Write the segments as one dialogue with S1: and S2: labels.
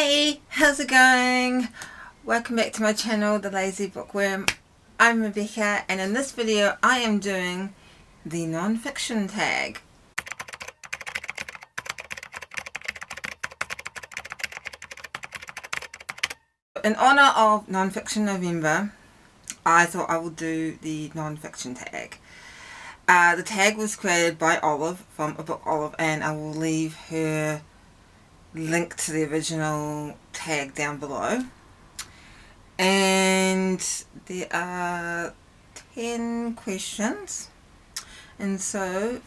S1: Hey, how's it going? Welcome back to my channel, The Lazy Bookworm. I'm Rebecca, and in this video I am doing the non-fiction tag. In honor of Non-Fiction November, I thought I would do the non-fiction tag. The tag was created by Olive from Abookolive, and I will leave her link to the original tag down below. And there are 10 questions, and so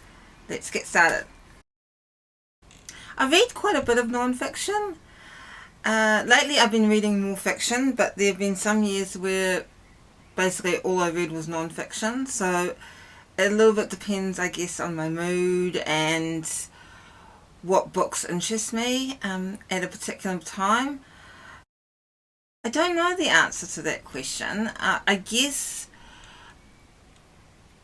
S1: let's get started. I read quite a bit of non-fiction. Lately I've been reading more fiction, but there have been some years where basically all I read was non-fiction, so it a little bit depends, I guess, on my mood and what books interest me at a particular time. I don't know the answer to that question. I guess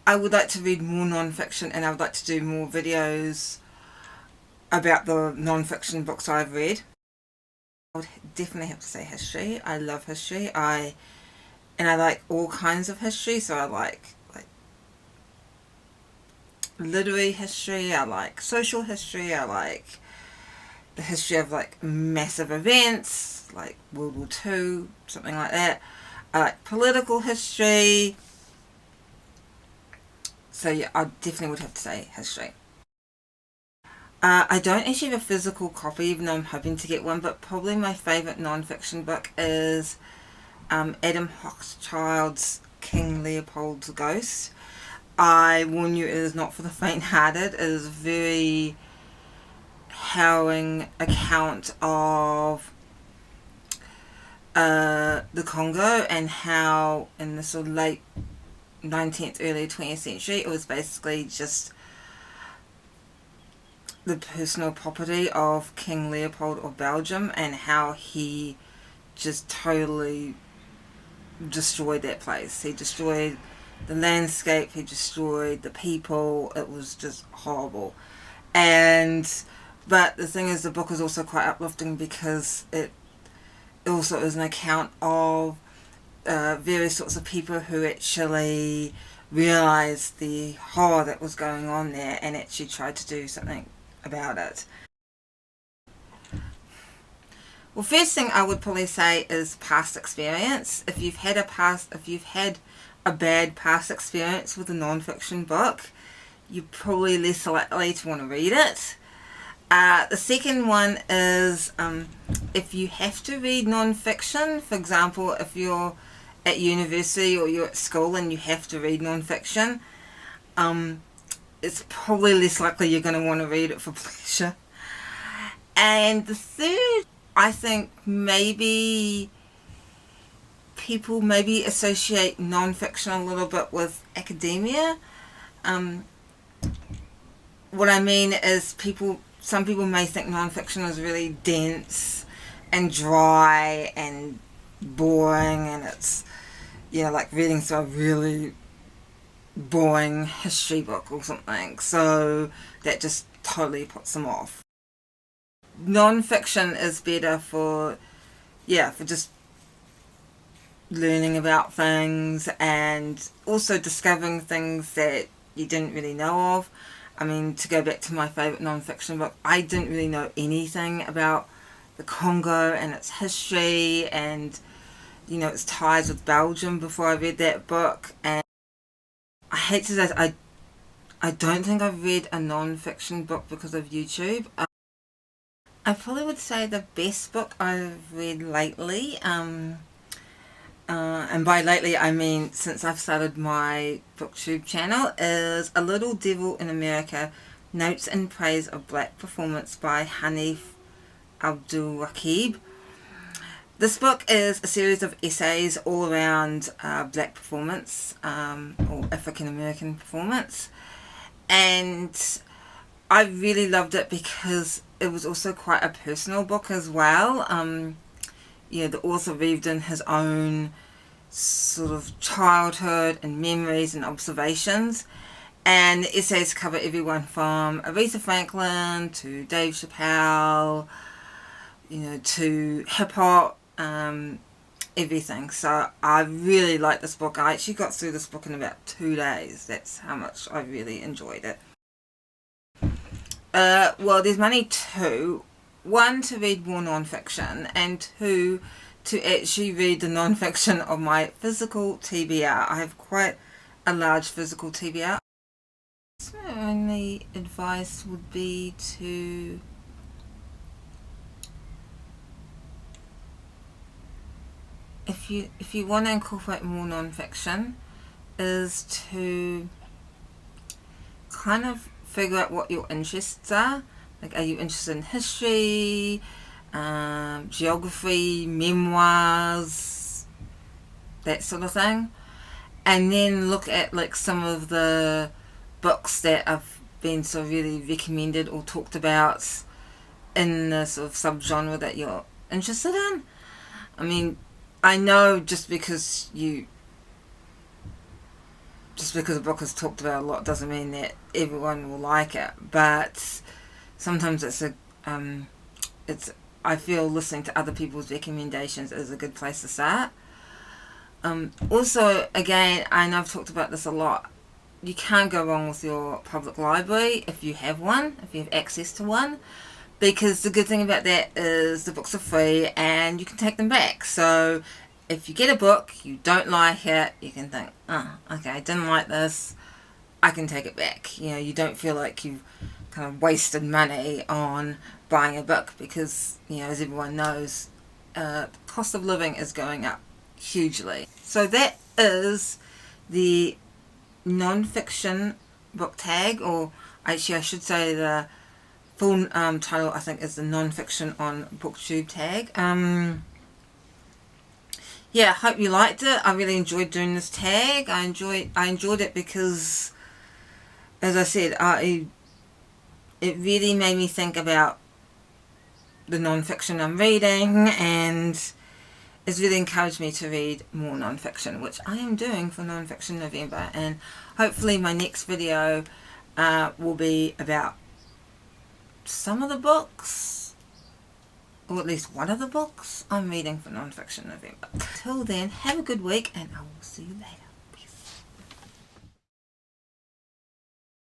S1: I would like to read more non-fiction, and I would like to do more videos about the non-fiction books I've read. I would definitely have to say history. I love history. I like all kinds of history, so I like literary history, I like social history, I like the history of like massive events like World War II, something like that. I like political history. So yeah, I definitely would have to say history. I don't actually have a physical copy, even though I'm hoping to get one, but probably my favourite non-fiction book is Adam Hochschild's King Leopold's Ghost. I warn you, it is not for the faint-hearted. It is a very harrowing account of the Congo, and how in the sort of late 19th, early 20th century, it was basically just the personal property of King Leopold of Belgium, and how he just totally destroyed that place. He destroyed the landscape, he destroyed the people. It was just horrible. But the thing is, the book is also quite uplifting because it also is an account of various sorts of people who actually realised the horror that was going on there and actually tried to do something about it. Well, first thing I would probably say is past experience. If you've had a bad past experience with a non-fiction book, you're probably less likely to want to read it. The second one is if you have to read non-fiction, for example, if you're at university or you're at school and you have to read non-fiction, it's probably less likely you're going to want to read it for pleasure. And the third, I think maybe people maybe associate non-fiction a little bit with academia. What I mean is some people may think non-fiction is really dense and dry and boring, and it's, you know, like reading through a really boring history book or something, so that just totally puts them off. Non-fiction is better for just learning about things and also discovering things that you didn't really know of. I mean, to go back to my favourite non-fiction book, I didn't really know anything about the Congo and its history and, you know, its ties with Belgium before I read that book. And I hate to say, I don't think I've read a non-fiction book because of YouTube. I probably would say the best book I've read lately, and by lately I mean since I've started my Booktube channel, is A Little Devil in America, Notes and Praise of Black Performance by Hanif Abdulraqib. This book is a series of essays all around black performance, or African American performance, and I really loved it because it was also quite a personal book as well. The author weaved in his own sort of childhood and memories and observations, and the essays cover everyone from Aretha Franklin to Dave Chappelle, you know, to hip hop, everything. So I really like this book. I actually got through this book in about 2 days. That's how much I really enjoyed it. Well, there's mainly two. One, to read more non-fiction, and two, to actually read the non-fiction of my physical TBR. I have quite a large physical TBR. So my only advice would be to if you want to incorporate more non-fiction, is to kind of figure out what your interests are. Like, are you interested in history, geography, memoirs, that sort of thing? And then look at like some of the books that have been sort of really recommended or talked about in the sort of subgenre that you're interested in. I mean, I know just because a book is talked about a lot doesn't mean that everyone will like it, but sometimes I feel listening to other people's recommendations is a good place to start. Also, again, I know I've talked about this a lot, you can't go wrong with your public library if you have one, if you have access to one, because the good thing about that is the books are free and you can take them back. So if you get a book, you don't like it, you can think, oh, okay, I didn't like this, I can take it back. You know, you don't feel like you've kind of wasted money on buying a book because, you know, as everyone knows, the cost of living is going up hugely. So that is the non-fiction book tag, or actually I should say the full title I think is the non-fiction on Booktube tag. Yeah, I hope you liked it. I really enjoyed doing this tag. I enjoyed it because, as I said, it really made me think about the non-fiction I'm reading, and it's really encouraged me to read more non-fiction, which I am doing for Non-Fiction November. And hopefully my next video will be about some of the books, or at least one of the books I'm reading for Non-Fiction November. Till then, have a good week, and I will see you later.